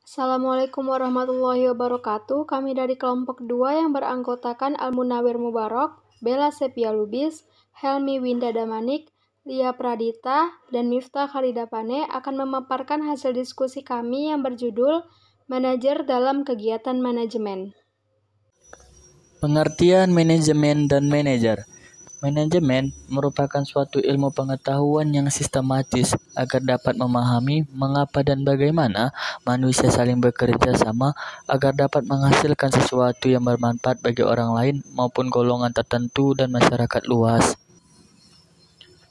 Assalamualaikum warahmatullahi wabarakatuh. Kami dari kelompok 2 yang beranggotakan Al-Munawir Mubarok, Bella Sepia Lubis, Helmi Winda Damanik, Lia Pradita, dan Miftah Khalidapane akan memaparkan hasil diskusi kami yang berjudul Manajer dalam Kegiatan Manajemen. Pengertian manajemen dan manajer. Manajemen merupakan suatu ilmu pengetahuan yang sistematis agar dapat memahami mengapa dan bagaimana manusia saling bekerja sama agar dapat menghasilkan sesuatu yang bermanfaat bagi orang lain maupun golongan tertentu dan masyarakat luas.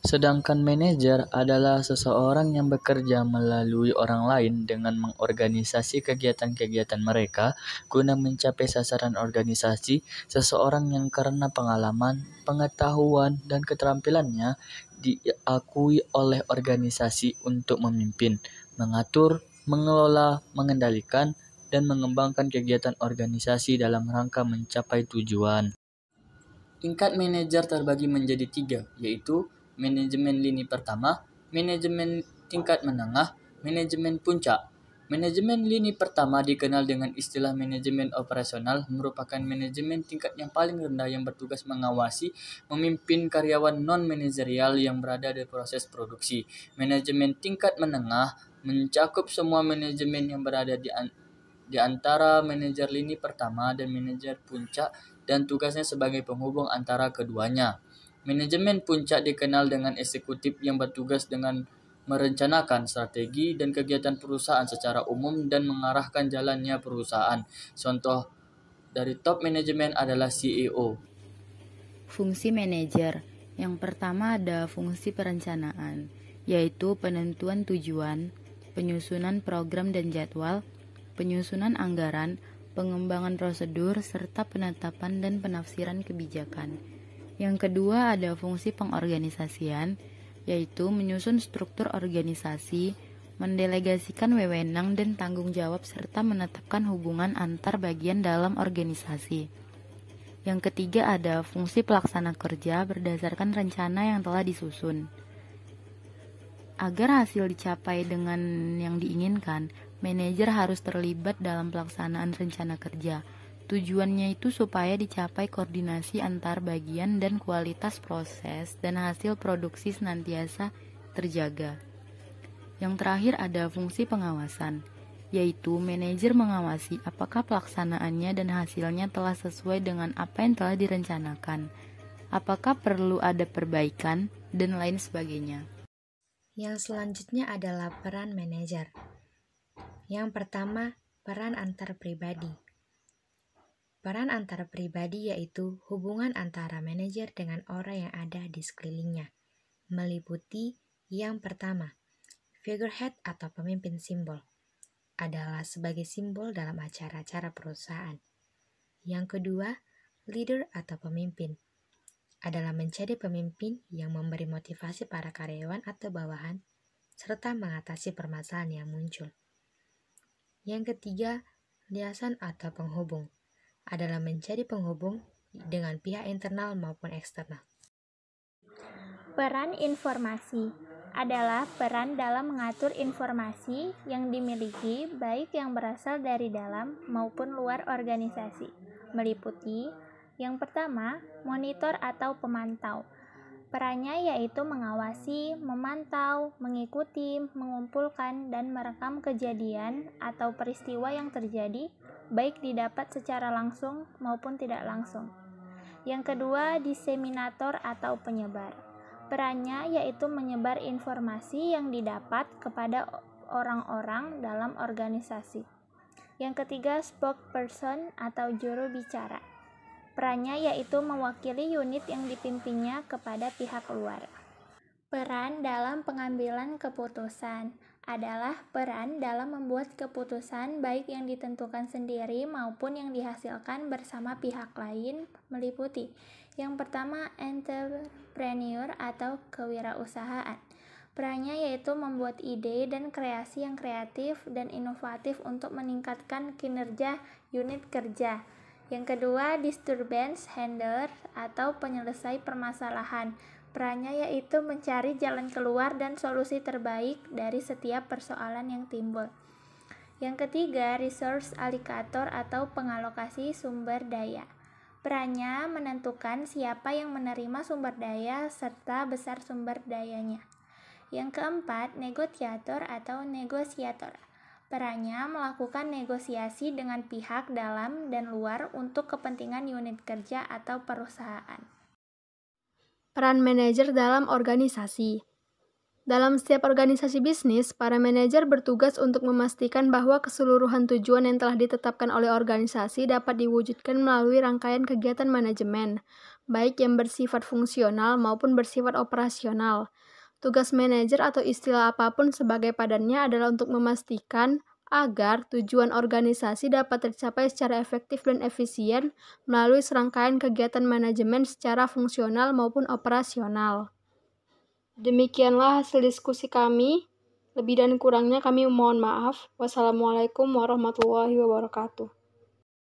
Sedangkan manajer adalah seseorang yang bekerja melalui orang lain dengan mengorganisasi kegiatan-kegiatan mereka guna mencapai sasaran organisasi. Seseorang yang karena pengalaman, pengetahuan, dan keterampilannya diakui oleh organisasi untuk memimpin, mengatur, mengelola, mengendalikan, dan mengembangkan kegiatan organisasi dalam rangka mencapai tujuan. Tingkat manajer terbagi menjadi 3, yaitu manajemen lini pertama, manajemen tingkat menengah, manajemen puncak. Manajemen lini pertama dikenal dengan istilah manajemen operasional, merupakan manajemen tingkat yang paling rendah yang bertugas mengawasi, memimpin karyawan non-manajerial yang berada di proses produksi. Manajemen tingkat menengah mencakup semua manajemen yang berada di antara manajer lini pertama dan manajer puncak dan tugasnya sebagai penghubung antara keduanya. Manajemen puncak dikenal dengan eksekutif yang bertugas dengan merencanakan strategi dan kegiatan perusahaan secara umum dan mengarahkan jalannya perusahaan. Contoh dari top manajemen adalah CEO. Fungsi manajer. Yang pertama ada fungsi perencanaan, yaitu penentuan tujuan, penyusunan program dan jadwal, penyusunan anggaran, pengembangan prosedur, serta penetapan dan penafsiran kebijakan. Yang kedua ada fungsi pengorganisasian, yaitu menyusun struktur organisasi, mendelegasikan wewenang dan tanggung jawab serta menetapkan hubungan antar bagian dalam organisasi. Yang ketiga ada fungsi pelaksana kerja berdasarkan rencana yang telah disusun. Agar hasil dicapai dengan yang diinginkan, manajer harus terlibat dalam pelaksanaan rencana kerja. Tujuannya itu supaya dicapai koordinasi antar bagian dan kualitas proses dan hasil produksi senantiasa terjaga. Yang terakhir ada fungsi pengawasan, yaitu manajer mengawasi apakah pelaksanaannya dan hasilnya telah sesuai dengan apa yang telah direncanakan, apakah perlu ada perbaikan, dan lain sebagainya. Yang selanjutnya adalah peran manajer. Yang pertama, peran antar pribadi. Peran antar pribadi yaitu hubungan antara manajer dengan orang yang ada di sekelilingnya, meliputi yang pertama, figurehead atau pemimpin simbol, adalah sebagai simbol dalam acara-acara perusahaan. Yang kedua, leader atau pemimpin, adalah menjadi pemimpin yang memberi motivasi para karyawan atau bawahan, serta mengatasi permasalahan yang muncul. Yang ketiga, liaison atau penghubung, adalah menjadi penghubung dengan pihak internal maupun eksternal. Peran informasi adalah peran dalam mengatur informasi yang dimiliki baik yang berasal dari dalam maupun luar organisasi, meliputi yang pertama, monitor atau pemantau. Perannya yaitu mengawasi, memantau, mengikuti, mengumpulkan, dan merekam kejadian atau peristiwa yang terjadi, baik didapat secara langsung maupun tidak langsung. Yang kedua, diseminator atau penyebar. Perannya yaitu menyebar informasi yang didapat kepada orang-orang dalam organisasi. Yang ketiga, spokesperson atau juru bicara. Perannya yaitu mewakili unit yang dipimpinnya kepada pihak luar. Peran dalam pengambilan keputusan adalah peran dalam membuat keputusan baik yang ditentukan sendiri maupun yang dihasilkan bersama pihak lain, meliputi yang pertama, entrepreneur atau kewirausahaan. Perannya yaitu membuat ide dan kreasi yang kreatif dan inovatif untuk meningkatkan kinerja unit kerja. Yang kedua, disturbance handler atau penyelesai permasalahan. Perannya yaitu mencari jalan keluar dan solusi terbaik dari setiap persoalan yang timbul. Yang ketiga, resource allocator atau pengalokasi sumber daya. Perannya menentukan siapa yang menerima sumber daya serta besar sumber dayanya. Yang keempat, negosiator atau negosiator. Perannya melakukan negosiasi dengan pihak dalam dan luar untuk kepentingan unit kerja atau perusahaan. Peran manajer dalam organisasi. Dalam setiap organisasi bisnis, para manajer bertugas untuk memastikan bahwa keseluruhan tujuan yang telah ditetapkan oleh organisasi dapat diwujudkan melalui rangkaian kegiatan manajemen, baik yang bersifat fungsional maupun bersifat operasional. Tugas manajer atau istilah apapun sebagai padannya adalah untuk memastikan agar tujuan organisasi dapat tercapai secara efektif dan efisien melalui serangkaian kegiatan manajemen secara fungsional maupun operasional. Demikianlah hasil diskusi kami. Lebih dan kurangnya kami mohon maaf. Wassalamualaikum warahmatullahi wabarakatuh.